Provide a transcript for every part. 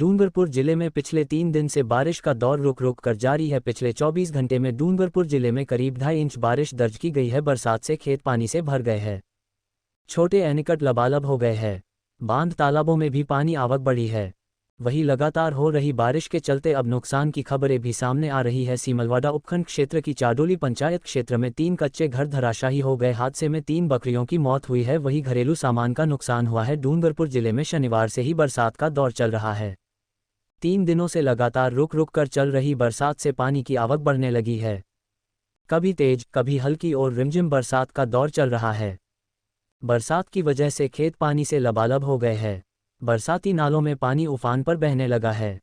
डूंगरपुर जिले में पिछले 3 दिन से बारिश का दौर रुक रुक कर जारी है। पिछले 24 घंटे में डूंगरपुर जिले में करीब 2.5 इंच बारिश दर्ज की गई है। बरसात से खेत पानी से भर गए हैं। छोटे एनीकट लबालब हो गए हैं। बांध तालाबों में भी पानी आवक बढ़ी है। वहीं लगातार हो रही बारिश के चलते अब नुकसान की खबरें भी सामने आ रही है। सीमलवाड़ा उपखंड क्षेत्र की चाडोली पंचायत क्षेत्र में 3 कच्चे घर धराशायी हो गए। हादसे में 3 बकरियों की मौत हुई है। वहीं घरेलू सामान का नुकसान हुआ है। डूंगरपुर जिले में शनिवार से ही बरसात का दौर चल रहा है। 3 दिनों से लगातार रुक रुक कर चल रही बरसात से पानी की आवक बढ़ने लगी है। कभी तेज कभी हल्की और रिमझिम बरसात का दौर चल रहा है। बरसात की वजह से खेत पानी से लबालब हो गए हैं। बरसाती नालों में पानी उफान पर बहने लगा है।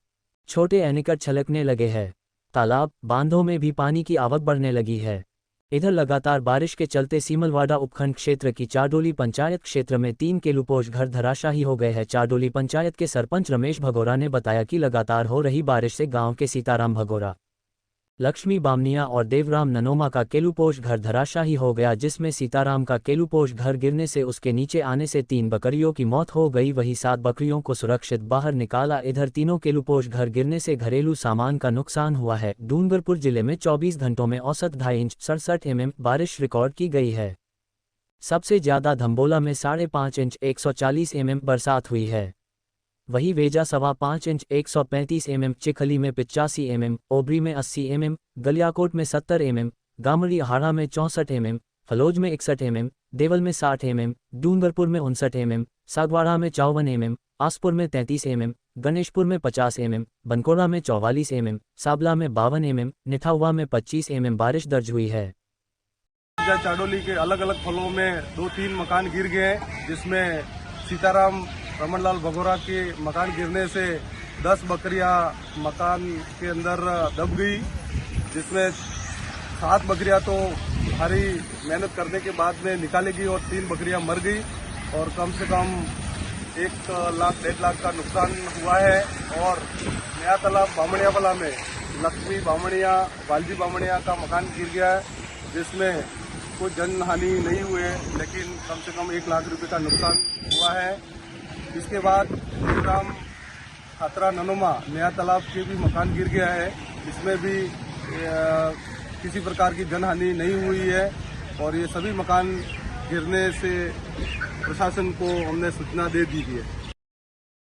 छोटे एनीकट छलकने लगे हैं। तालाब बांधों में भी पानी की आवक बढ़ने लगी है। इधर लगातार बारिश के चलते सीमलवाड़ा उपखंड क्षेत्र की चाडोली पंचायत क्षेत्र में 3 केलुपोश घर धराशायी हो गए हैं। चाडोली पंचायत के सरपंच रमेश भगोरा ने बताया कि लगातार हो रही बारिश से गांव के सीताराम भगोरा, लक्ष्मी बामनिया और देवराम ननोमा का केलुपोश घर धराशायी हो गया, जिसमें सीताराम का केलुपोश घर गिरने से उसके नीचे आने से 3 बकरियों की मौत हो गई। वहीं 7 बकरियों को सुरक्षित बाहर निकाला। इधर तीनों केलुपोश घर गिरने से घरेलू सामान का नुकसान हुआ है। डूंगरपुर जिले में 24 घंटों में औसत 2.5 इंच 67 mm बारिश रिकॉर्ड की गई है। सबसे ज्यादा धम्बोला में 5.5 इंच 140 mm बरसात हुई है। वहीं वेजा 5.25 इंच 135 mm, चिखली में 85 mm, ओबरी में 80 mm, गलियाकोट में 70 mm, गामड़ी हाड़ा में 64 mm, फलोज में 61 mm, देवल में 60 mm, डूंगरपुर में 59 mm, सागवाड़ा में 54 mm, आसपुर में 33 mm, गणेशपुर में 50 mm, बनकोड़ा में 44 mm, साबला में 52 mm, निथावा में 25 mm बारिश दर्ज हुई है। चाडोली के अलग अलग फलों में 2-3 मकान गिर गए, जिसमें सीताराम रमनलाल भगोरा के मकान गिरने से 10 बकरियां मकान के अंदर दब गई, जिसमें 7 बकरियां तो भारी मेहनत करने के बाद में निकाली गई और 3 बकरियां मर गई और कम से कम 1 लाख 1.5 लाख का नुकसान हुआ है। और नया तालाब बामणियावाला में लक्ष्मी बामणिया, वालजी बामणिया का मकान गिर गया है, जिसमें कोई जन हानि नहीं हुई है, लेकिन कम से कम 1 लाख रुपए का नुकसान हुआ है। इसके बाद राम खातरा ननोमा नया तालाब के भी मकान गिर गया है, इसमें भी किसी प्रकार की जनहानि नहीं हुई है और ये सभी मकान गिरने से प्रशासन को हमने सूचना दे दी है।